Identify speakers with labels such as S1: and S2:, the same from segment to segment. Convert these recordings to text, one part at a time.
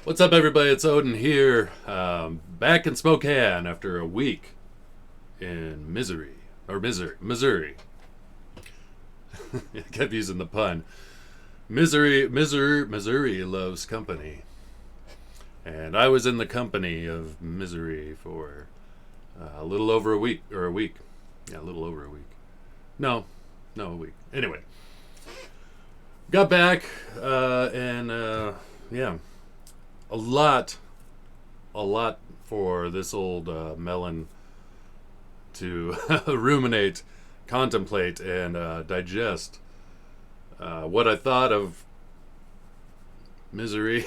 S1: What's up, everybody? It's Odin here, back in Spokane after a week in Missouri. I kept using the pun. Missouri loves company, and I was in the company of misery for a little over a week, yeah, a little over a week. No, a week. Anyway, got back, and yeah, a lot for this old melon to ruminate, contemplate, and digest. What I thought of misery,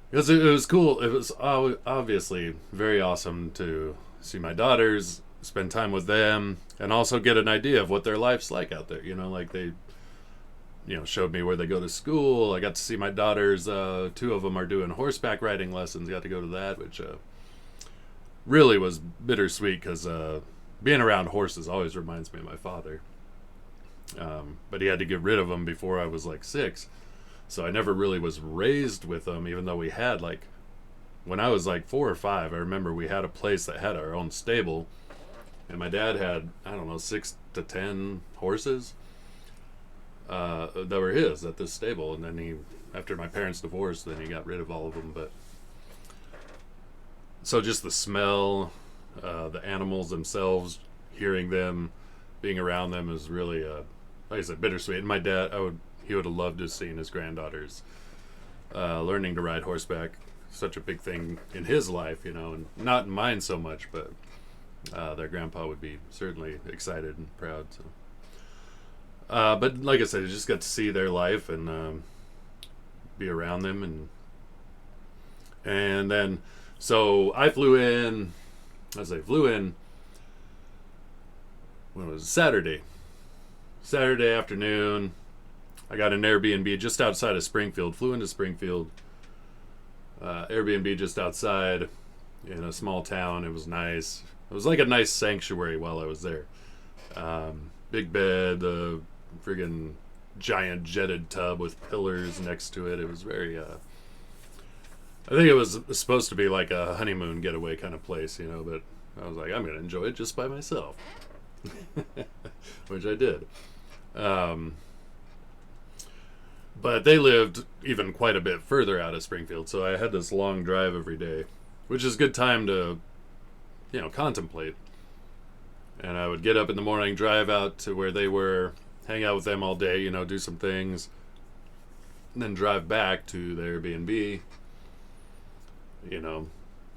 S1: because it was cool. It was obviously very awesome to see my daughters, spend time with them, and also get an idea of what their life's like out there. Like they showed me where they go to school. I got to see my daughters. Two of them are doing horseback riding lessons. Got to go to that, which really was bittersweet because being around horses always reminds me of my father. But he had to get rid of them before I was like 6. So I never really was raised with them, even though we had when I was like 4 or 5, I remember we had a place that had our own stable. And my dad had, I don't know, 6 to 10 horses that were his at this stable, and then after my parents divorced, then he got rid of all of them. But so just the smell, the animals themselves, hearing them, being around them is really, like I said, bittersweet. And my dad, he would have loved to have seen his granddaughters learning to ride horseback. Such a big thing in his life, and not in mine so much, but their grandpa would be certainly excited and proud. So. But like I said, I just got to see their life and be around them, and then so I flew in. When it was Saturday afternoon. I got an Airbnb just outside of Springfield. Flew into Springfield. Airbnb just outside in a small town. It was nice. It was like a nice sanctuary while I was there. Big bed, friggin' giant jetted tub with pillars next to it. It was very, I think it was supposed to be like a honeymoon getaway kind of place, but I was like, I'm going to enjoy it just by myself. Which I did. But they lived even quite a bit further out of Springfield, so I had this long drive every day, which is a good time to, contemplate. And I would get up in the morning, drive out to where they were, hang out with them all day, do some things, and then drive back to the Airbnb,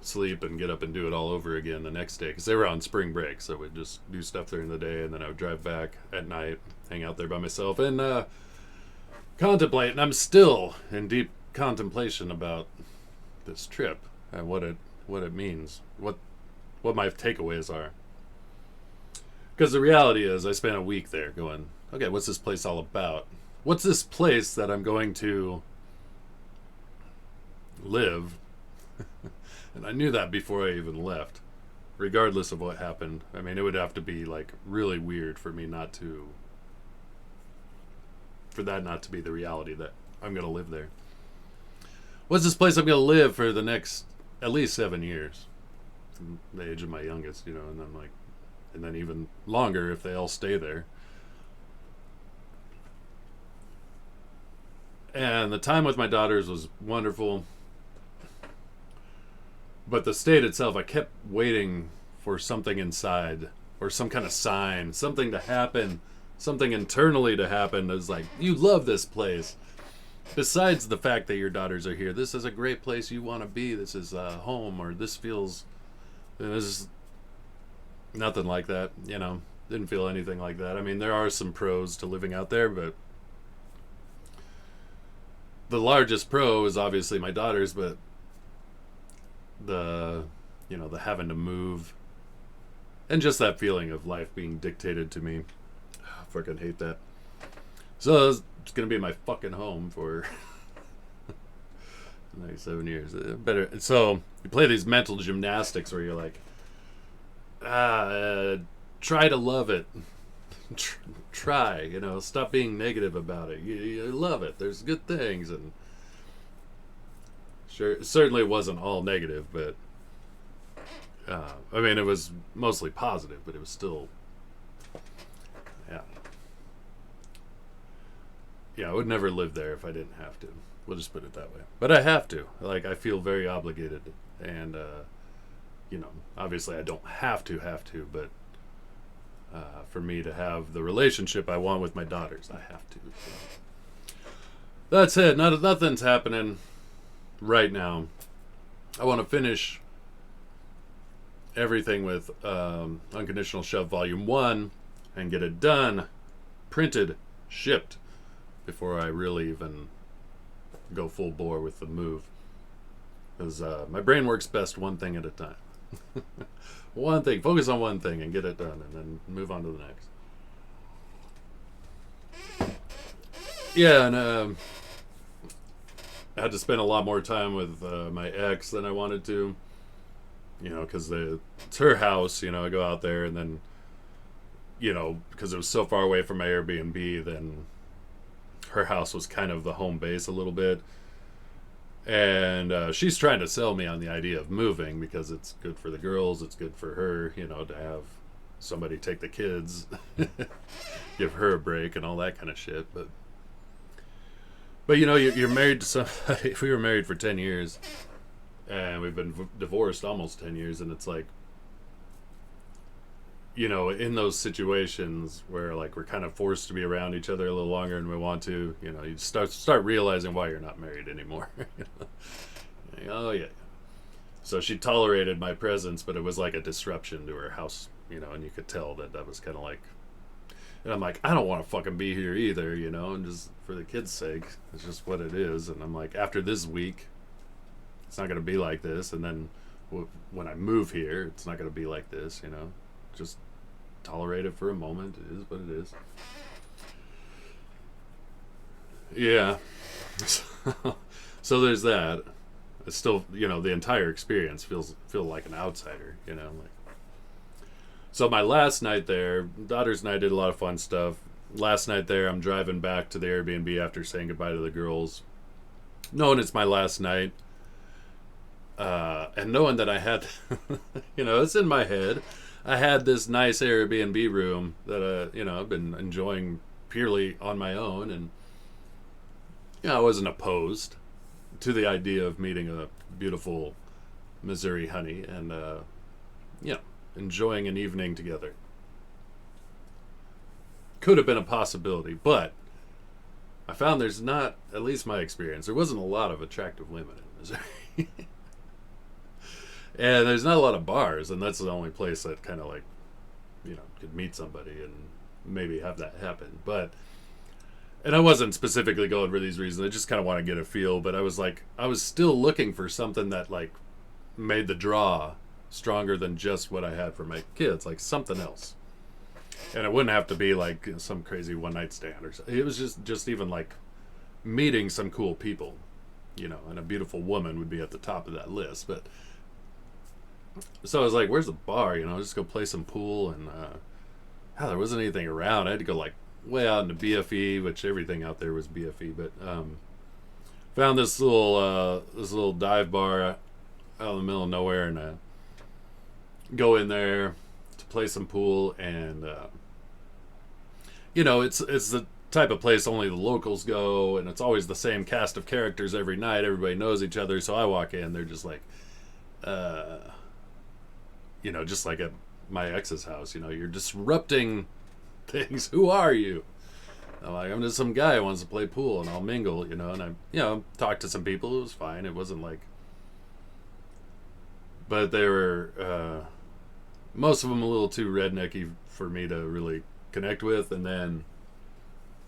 S1: sleep and get up and do it all over again the next day, because they were on spring break, so we'd just do stuff during the day, and then I would drive back at night, hang out there by myself, and contemplate. And I'm still in deep contemplation about this trip and what it means, what my takeaways are. Because the reality is, I spent a week there going, okay, what's this place all about? What's this place that I'm going to live? And I knew that before I even left, regardless of what happened. I mean, it would have to be really weird for me for that not to be the reality that I'm going to live there. What's this place I'm going to live for the next at least 7 years? From the age of my youngest, and then even longer if they all stay there. And the time with my daughters was wonderful. But the state itself, I kept waiting for something inside, or some kind of sign, something to happen, something internally to happen. It's like, you love this place. Besides the fact that your daughters are here, this is a great place you want to be. This is home, or this feels... This is nothing like that, Didn't feel anything like that. I mean, there are some pros to living out there, but the largest pro is obviously my daughters, but the having to move and just that feeling of life being dictated to me. I fucking hate that. So it's gonna be my fucking home for the next 7 years. Better. So you play these mental gymnastics where you're like, try to love it. try, stop being negative about it. You love it. There's good things, and sure, it certainly wasn't all negative, but I mean, it was mostly positive, but it was still, yeah, yeah. I would never live there if I didn't have to. We'll just put it that way. But I have to. Like, I feel very obligated, and obviously I don't have to, but for me to have the relationship I want with my daughters, I have to. So. That's it. Nothing's happening right now. I want to finish everything with Unconditional Shove Volume 1 and get it done, printed, shipped, before I really even go full bore with the move. Because my brain works best one thing at a time. One thing. Focus on one thing and get it done, and then move on to the next. Yeah, and I had to spend a lot more time with my ex than I wanted to. Because it's her house. I go out there, and then, because it was so far away from my Airbnb, then her house was kind of the home base a little bit. And she's trying to sell me on the idea of moving because it's good for the girls, it's good for her, to have somebody take the kids, give her a break and all that kind of shit. But you're married to somebody. If we were married for 10 years and we've been divorced almost 10 years, and it's like, in those situations where, like, we're kind of forced to be around each other a little longer than we want to, you start realizing why you're not married anymore. Oh, yeah. So she tolerated my presence, but it was like a disruption to her house, and you could tell that was kind of like, and I'm like, I don't want to fucking be here either, and just for the kids' sake, it's just what it is. And I'm like, after this week, it's not going to be like this. And then when I move here, it's not going to be like this, just tolerate it for a moment. It is what it is. Yeah. So there's that. It's still, the entire experience feel like an outsider, like. So my last night there, daughter's and I did a lot of fun stuff. Last night there, I'm driving back to the Airbnb after saying goodbye to the girls, knowing it's my last night. And knowing that I had, it's in my head. I had this nice Airbnb room that, I've been enjoying purely on my own. And, I wasn't opposed to the idea of meeting a beautiful Missouri honey and, enjoying an evening together. Could have been a possibility, but I found there's not, at least my experience, there wasn't a lot of attractive women in Missouri. And there's not a lot of bars, and that's the only place that kind of like, could meet somebody and maybe have that happen. And I wasn't specifically going for these reasons. I just kind of want to get a feel. But I was still looking for something that like made the draw stronger than just what I had for my kids, like something else. And it wouldn't have to be like some crazy one night stand or something. It was just even like meeting some cool people, and a beautiful woman would be at the top of that list. But so I was like, where's the bar? Just go play some pool. And there wasn't anything around. I had to go like way out into BFE, which everything out there was BFE. But found this little dive bar out in the middle of nowhere, and go in there to play some pool. And it's the type of place only the locals go, and it's always the same cast of characters every night. Everybody knows each other. So I walk in, they're just like, just like at my ex's house, you're disrupting things. Who are you? I'm like, I'm just some guy who wants to play pool, and I'll mingle, and I, talked to some people. It was fine. It wasn't like, but they were, most of them a little too rednecky for me to really connect with. And then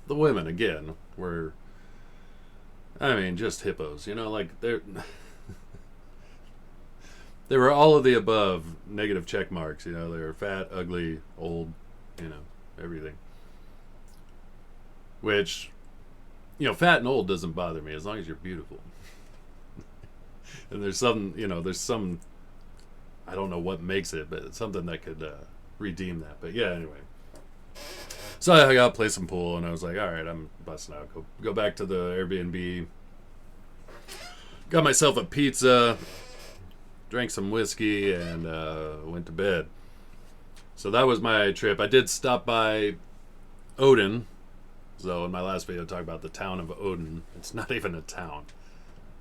S1: the women, again, were, just hippos, like they're... They were all of the above negative check marks. They were fat, ugly, old, everything. Which, fat and old doesn't bother me as long as you're beautiful. And there's some, I don't know what makes it, but it's something that could redeem that. But yeah, anyway. So I got to play some pool, and I was like, all right, I'm busting out. Go back to the Airbnb. Got myself a pizza, drank some whiskey, and went to bed. So that was my trip. I did stop by Odin. So in my last video, I talked about the town of Odin. It's not even a town.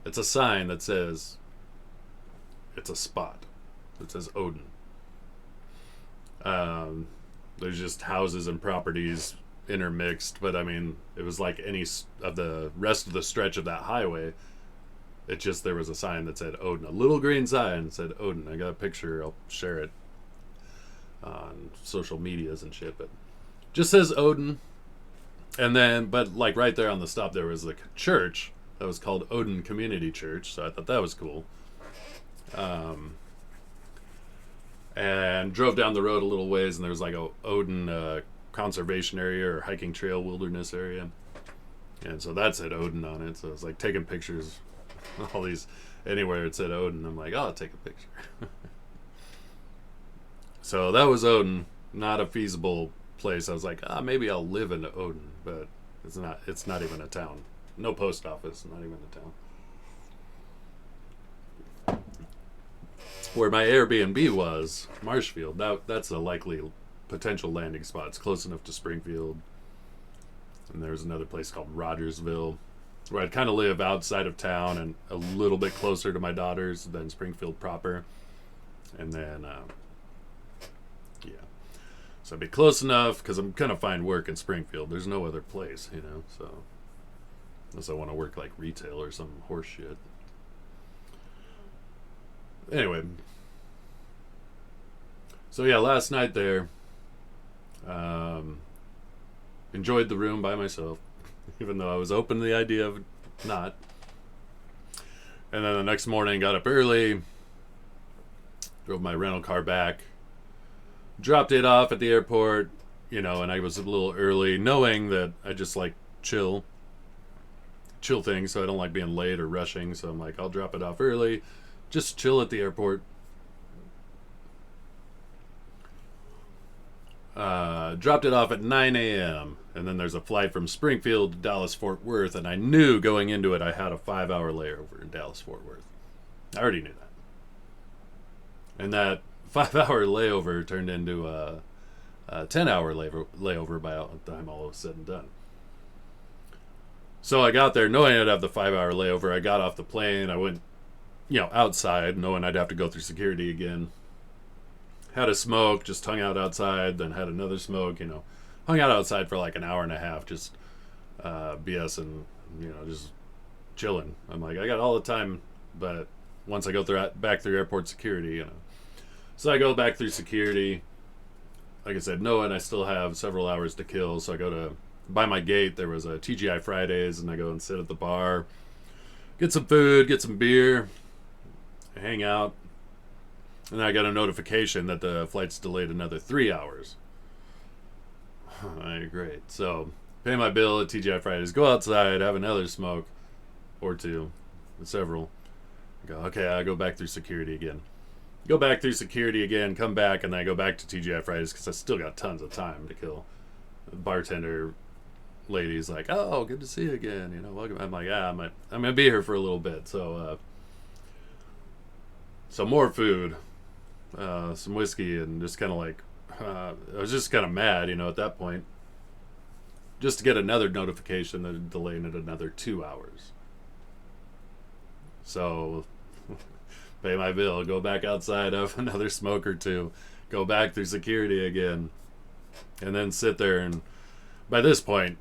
S1: It's a sign that says it's a spot. It says Odin. There's just houses and properties intermixed, but I mean, it was like any of the rest of the stretch of that highway. It just, there was a sign that said Odin, a little green sign that said Odin. I got a picture, I'll share it on social medias and shit, but just says Odin. And then, but like right there on the stop, there was like a church that was called Odin Community Church, so I thought that was cool. And drove down the road a little ways, and there was like a Odin conservation area or hiking trail wilderness area, and so that said Odin on it. So I was like taking pictures, all these, anywhere it said Odin, I'm like, oh, I'll take a picture. So that was Odin, not a feasible place. I was like, maybe I'll live in Odin, but it's not. It's not even a town. No post office. Not even a town. Where my Airbnb was, Marshfield, that's a likely potential landing spot. It's close enough to Springfield. And there's another place called Rogersville, where I'd kind of live outside of town and a little bit closer to my daughters than Springfield proper. And then, yeah. So I'd be close enough, because I'm going to find work in Springfield. There's no other place, you know, so. Unless I want to work like retail or some horse shit. Anyway, so yeah, last night there, enjoyed the room by myself, even though I was open to the idea of not. And then the next morning, got up early, drove my rental car back, dropped it off at the airport, you know, and I was a little early, knowing that I just like chill things, so I don't like being late or rushing, so I'm like, I'll drop it off early. Just chill at the airport. Dropped it off at 9 a.m. And then there's a flight from Springfield to Dallas-Fort Worth. And I knew going into it I had a 5-hour layover in Dallas-Fort Worth. I already knew that. And that 5-hour layover turned into a 10-hour layover by the time all was said and done. So I got there knowing I'd have the 5-hour layover. I got off the plane. I went, you know, outside, knowing I'd have to go through security again. Had a smoke, just hung out outside, then had another smoke, you know. Hung out outside for like an hour and a half, just BS and, you know, just chilling. I'm like, I got all the time, but once I go back through airport security, you know. So I go back through security. Like I said, knowing I still have several hours to kill, so I go to, by my gate, there was a TGI Fridays, and I go and sit at the bar, get some food, get some beer, hang out, and then I got a notification that the flight's delayed another 3 hours. Great. So, pay my bill at TGI Fridays, go outside, have another smoke, or two, several. Go, okay, I go back through security again. Go back through security again, come back, and then I go back to TGI Fridays because I still got tons of time to kill. The bartender lady's like, oh, good to see you again, you know, welcome. I'm like, I'm gonna be here for a little bit, so more food, some whiskey, and just kind of like, I was just kind of mad, you know, at that point, just to get another notification that delaying it another 2 hours. So, pay my bill, go back outside, have another smoke or two, go back through security again, and then sit there, and by this point,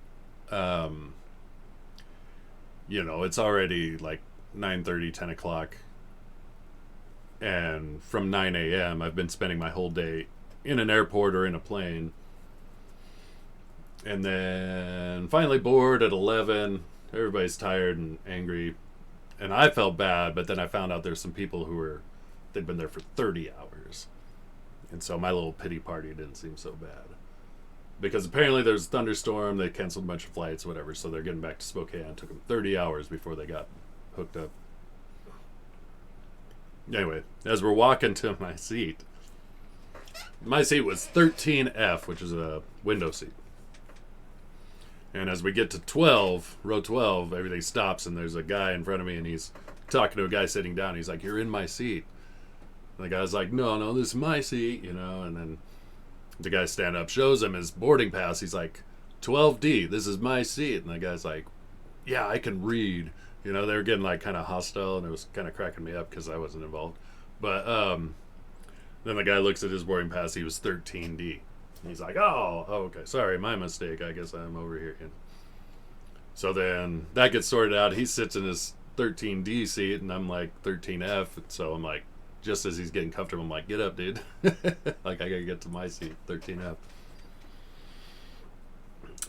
S1: you know, it's already like 9:30, 10 o'clock, and from 9 a.m. I've been spending my whole day in an airport or in a plane, and then finally bored at 11. Everybody's tired and angry, and I felt bad, but then I found out there's some people they'd been there for 30 hours, and so my little pity party didn't seem so bad. Because apparently there's a thunderstorm, they canceled a bunch of flights, whatever, so they're getting back to Spokane. It took them 30 hours before they got hooked up. Anyway, as we're walking to my seat was 13F, which is a window seat. And as we get to 12, row 12, everything stops, and there's a guy in front of me, and he's talking to a guy sitting down. He's like, "You're in my seat." And the guy's like, "No, this is my seat," you know. And then the guy stand up, shows him his boarding pass. He's like, 12D, this is my seat. And the guy's like, "Yeah, I can read." You know, they were getting like kind of hostile, and it was kind of cracking me up because I wasn't involved. But then the guy looks at his boarding pass. He was 13D. He's like, oh, okay, sorry, my mistake. I guess I'm over here. So then that gets sorted out. He sits in his 13D seat, and I'm like 13F. So I'm like, just as he's getting comfortable, I'm like, "Get up, dude." Like, I gotta get to my seat, 13F.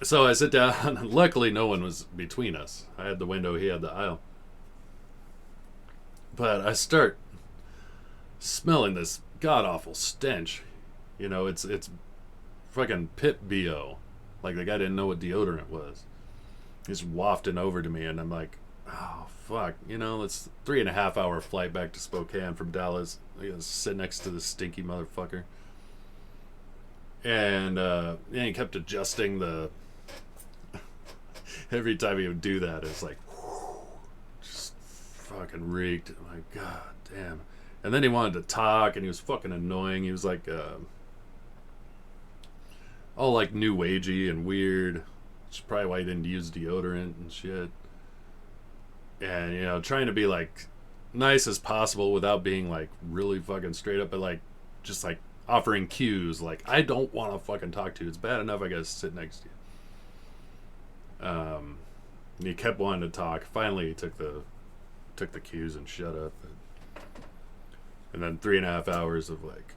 S1: So I sit down, and luckily no one was between us. I had the window, he had the aisle. But I start smelling this god-awful stench. You know, it's fucking pit BO. Like, the guy didn't know what deodorant was. He's wafting over to me, and I'm like, oh, fuck. You know, it's 3.5 hour flight back to Spokane from Dallas. I gotta sit next to this stinky motherfucker. And he kept adjusting the... Every time he would do that, it's like, just fucking reeked. I'm like, God damn. And then he wanted to talk, and he was fucking annoying. He was like, all like new agey and weird. Which is probably why he didn't use deodorant and shit. And, you know, trying to be like nice as possible without being like really fucking straight up, but like just like offering cues. Like, I don't want to fucking talk to you. It's bad enough I gotta sit next to you. And he kept wanting to talk. Finally, he took the cues and shut up. And then 3.5 hours of like,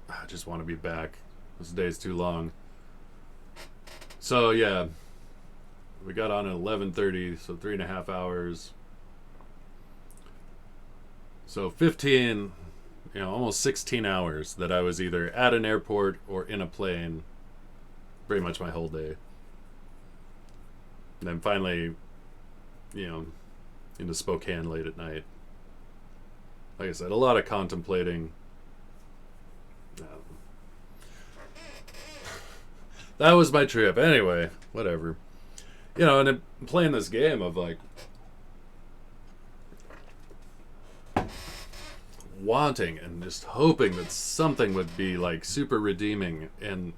S1: I just want to be back. This day's too long. So yeah, we got on at 11:30, so 3.5 hours. So 15, you know, almost 16 hours that I was either at an airport or in a plane. Pretty much my whole day. And then finally, you know, into Spokane late at night. Like I said, a lot of contemplating. That was my trip. Anyway, whatever. You know, and then playing this game of like wanting and just hoping that something would be like super redeeming and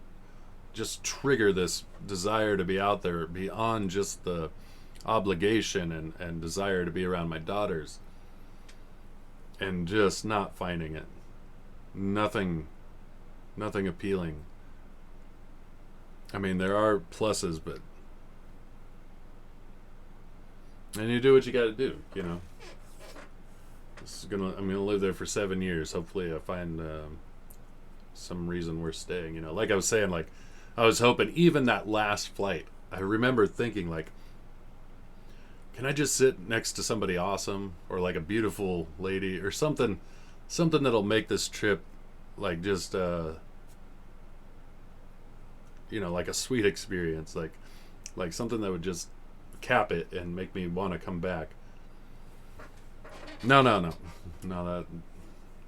S1: just trigger this desire to be out there beyond just the obligation and desire to be around my daughters, and just not finding it. Nothing appealing. I mean, there are pluses, but and you do what you got to do, you know. I'm gonna live there for 7 years. Hopefully I find some reason worth staying, you know. Like I was saying, like I was hoping even that last flight, I remember thinking like, can I just sit next to somebody awesome or like a beautiful lady or something that'll make this trip like just you know, like a sweet experience, like something that would just cap it and make me want to come back. No, that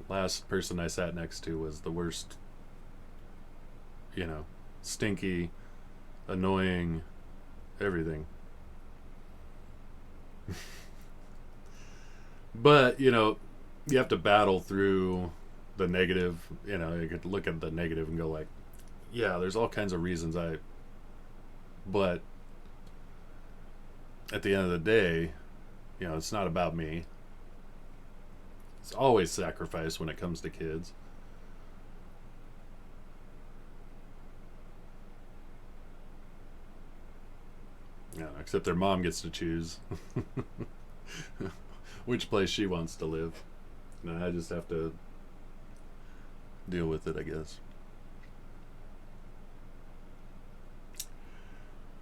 S1: last person I sat next to was the worst, you know, stinky, annoying, everything. But, you know, you have to battle through the negative. You know, you could look at the negative and go like, yeah, there's all kinds of reasons but at the end of the day, you know, it's not about me. It's always sacrifice when it comes to kids. Yeah, except their mom gets to choose which place she wants to live. And I just have to deal with it, I guess.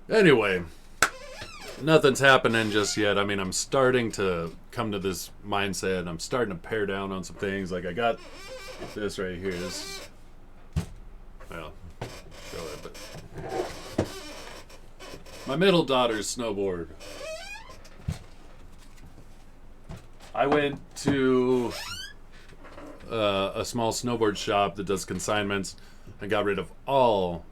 S1: Anyway, nothing's happening just yet. I mean, I'm starting to come to this mindset. I'm starting to pare down on some things. Like I got this right here. This, well, show it, but my middle daughter's snowboard. I went to a small snowboard shop that does consignments and got rid of all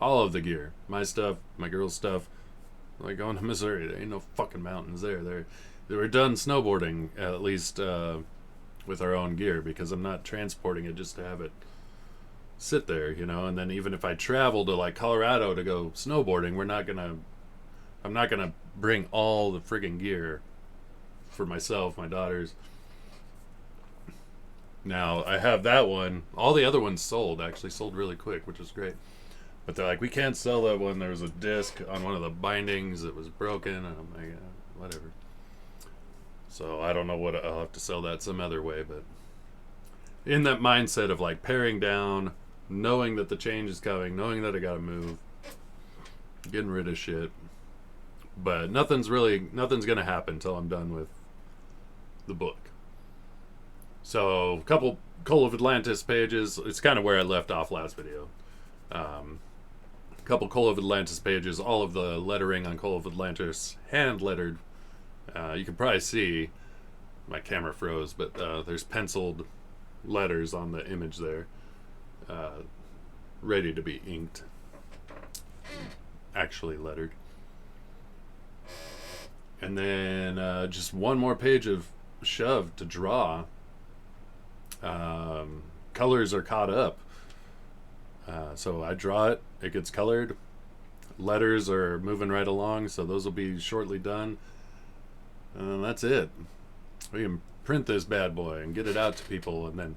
S1: All of the gear. My stuff, my girl's stuff. Like going to Missouri, there ain't no fucking mountains there. They were done snowboarding, at least with our own gear, because I'm not transporting it just to have it sit there, you know. And then even if I travel to like Colorado to go snowboarding, I'm not gonna bring all the friggin' gear for myself, my daughters. Now I have that one. All the other ones actually sold really quick, which is great. But they're like, we can't sell that one. There was a disc on one of the bindings that was broken. And I'm like, whatever. So I don't know what, I'll have to sell that some other way. But in that mindset of like paring down, knowing that the change is coming, knowing that I gotta move, getting rid of shit. But nothing's gonna happen until I'm done with the book. So a couple Call of Atlantis pages. It's kind of where I left off last video. Couple Call of Atlantis pages, all of the lettering on Call of Atlantis hand lettered. You can probably see my camera froze, but there's penciled letters on the image there, ready to be inked, actually lettered. And then just one more page of Shove to draw. Colors are caught up. So I draw it, it gets colored. Letters are moving right along, so those will be shortly done. And that's it. We can print this bad boy and get it out to people, and then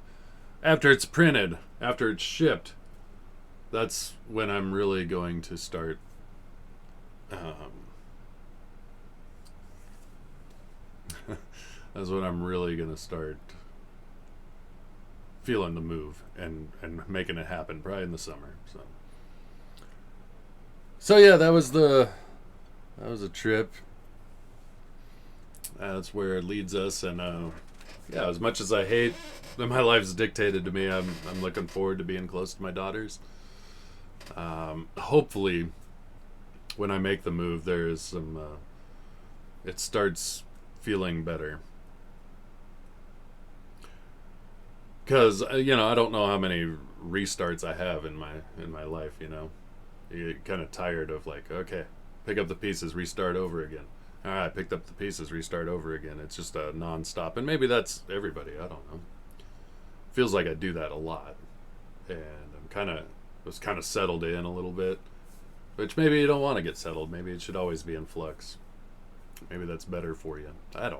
S1: after it's printed, after it's shipped, that's when I'm really going to start that's when I'm really going to start feeling the move and making it happen, probably in the summer. So yeah, that was a trip. That's where it leads us. And yeah, as much as I hate that my life's dictated to me, I'm looking forward to being close to my daughters. Hopefully when I make the move, there is some it starts feeling better. Because you know, I don't know how many restarts I have in my life. You know, you get kind of tired of like, okay, pick up the pieces, restart over again. All right, picked up the pieces, restart over again. It's just a non-stop, and maybe that's everybody. I don't know. Feels like I do that a lot, and was kind of settled in a little bit. Which maybe you don't want to get settled. Maybe it should always be in flux. Maybe that's better for you. I don't know.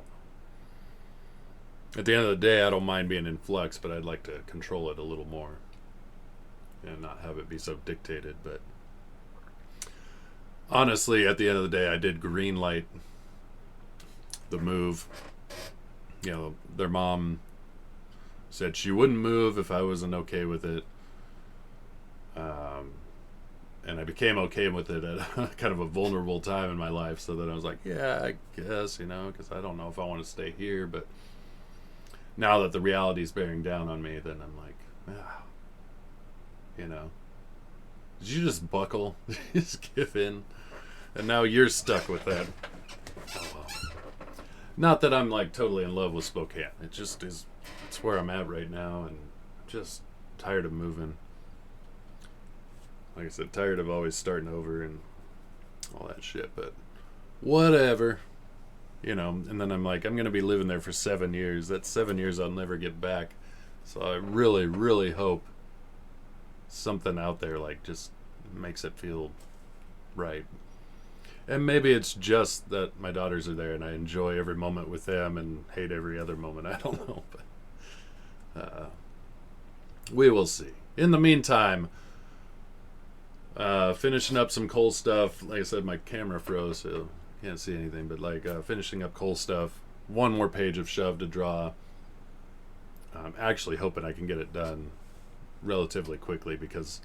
S1: At the end of the day, I don't mind being in flux, but I'd like to control it a little more and not have it be so dictated. But honestly, at the end of the day, I did green light the move. You know, their mom said she wouldn't move if I wasn't okay with it. And I became okay with it at kind of a vulnerable time in my life. So that I was like, yeah, I guess, you know, because I don't know if I want to stay here, but now that the reality is bearing down on me, then I'm like, you know, did you just buckle? Just give in? And now you're stuck with that. Oh, well. Not that I'm like totally in love with Spokane. It just is, it's where I'm at right now, and I'm just tired of moving. Like I said, tired of always starting over and all that shit, but whatever. You know, and then I'm like, I'm going to be living there for 7 years. That's 7 years I'll never get back. So I really, really hope something out there like just makes it feel right. And maybe it's just that my daughters are there and I enjoy every moment with them and hate every other moment. I don't know, but we will see. In the meantime, finishing up some Cole stuff. Like I said, my camera froze, so can't see anything, but like finishing up Cole stuff. One more page of Shove to draw. I'm actually hoping I can get it done relatively quickly, because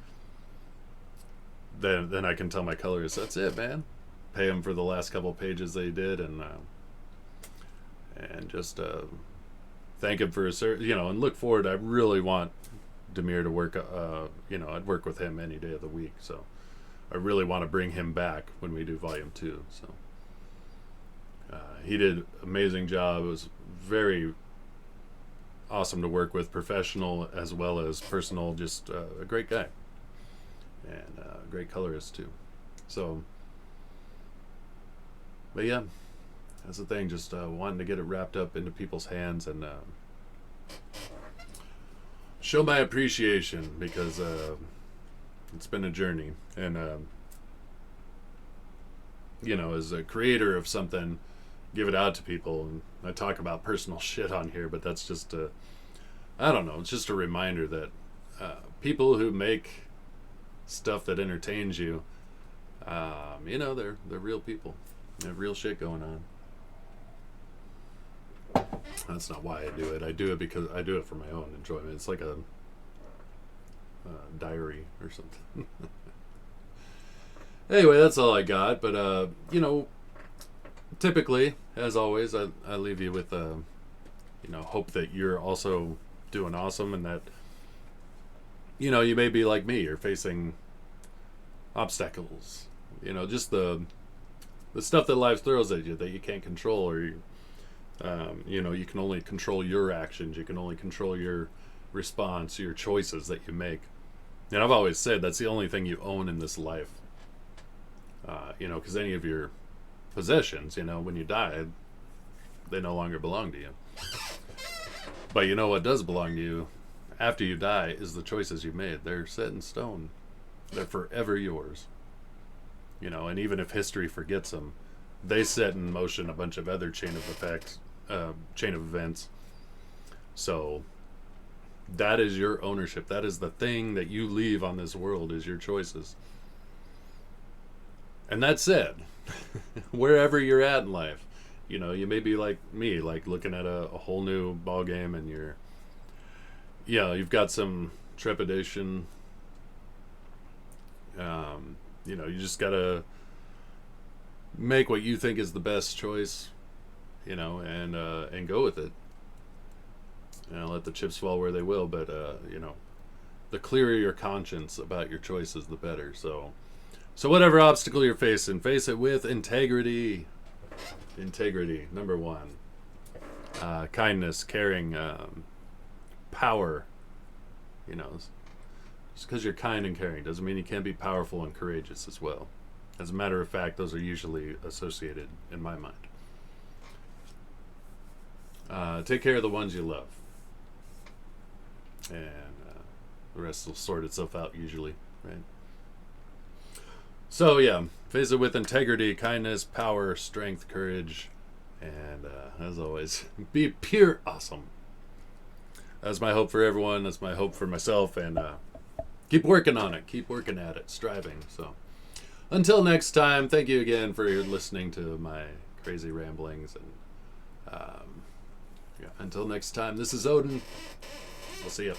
S1: then I can tell my colorist, that's it, man. Pay them for the last couple pages they did, and just thank him for his service, you know, and look forward. I really want Demir to work. You know, I'd work with him any day of the week, so I really want to bring him back when we do volume 2. So he did an amazing job. It was very awesome to work with, professional as well as personal, just a great guy. and great colorist too. So, but yeah, that's the thing. Just wanting to get it wrapped up into people's hands and show my appreciation, because it's been a journey, and as a creator of something, give it out to people. And I talk about personal shit on here, but that's just I don't know, it's just a reminder that people who make stuff that entertains you, they're real people. They have real shit going on. That's not why I do it. I do it because I do it for my own enjoyment. It's like a diary or something. Anyway, that's all I got. But typically, as always, I leave you with hope that you're also doing awesome, and that you may be like me. You're facing obstacles. Just the stuff that life throws at you that you can't control, or you can only control your actions. You can only control your response, your choices that you make. And I've always said that's the only thing you own in this life. Because any of your possessions, when you die, they no longer belong to you. But what does belong to you after you die is the choices you made. They're set in stone. They're forever yours. And even if history forgets them, they set in motion a bunch of other chain of events. So that is your ownership. That is the thing that you leave on this world, is your choices. And that said, wherever you're at in life, you may be like me, like looking at a whole new ball game, and you've got some trepidation. You just gotta make what you think is the best choice, and go with it. Let the chips fall where they will, but the clearer your conscience about your choices, the better. So whatever obstacle you're facing, face it with integrity. Integrity, number one. Kindness, caring, power. Just because you're kind and caring doesn't mean you can't be powerful and courageous as well. As a matter of fact, those are usually associated in my mind. Take care of the ones you love. And the rest will sort itself out usually, right? So yeah, face it with integrity, kindness, power, strength, courage, and as always, be pure awesome. That's my hope for everyone. That's my hope for myself, and keep working on it. Keep working at it, striving. So until next time, thank you again for listening to my crazy ramblings, and until next time, this is Odin. We'll see you.